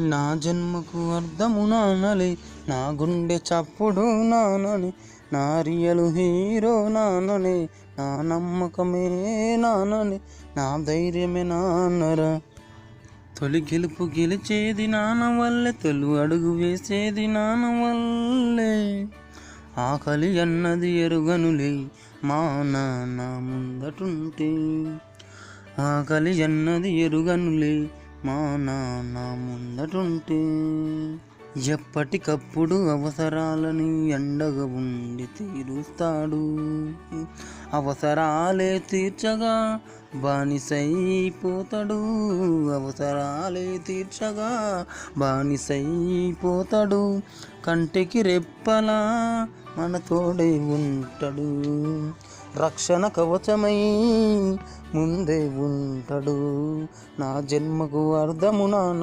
నా జన్మకు అర్థము నాన్నలే, నా గుండె చప్పుడు నాన్ననే, నా రియలు హీరో నాన్ననే, నా నమ్మకమే నాన్ననే, నా ధైర్యమే నాన్నరా. తొలి గెలుపు గెలిచేది నాన్న వల్లే, తొలి అడుగు వేసేది నాన్న వల్లే. ఆకలి అన్నది ఎరుగనులే మా నాన్న ముందటుంటే, ఆకలి అన్నది ఎరుగనులే మా నాన్న ముందటుంటే. ఎప్పటికప్పుడు అవసరాలని ఎండగా ఉండి తీరుస్తాడు, అవసరాలే తీర్చగా బానిసైపోతాడు, అవసరాలే తీర్చగా బానిసైపోతాడు. కంటికి రెప్పలా మన తోడే ఉంటాడు, రక్షణ కవచమై ముందే ఉంటాడు. నా జన్మకు అర్థము నాన్న.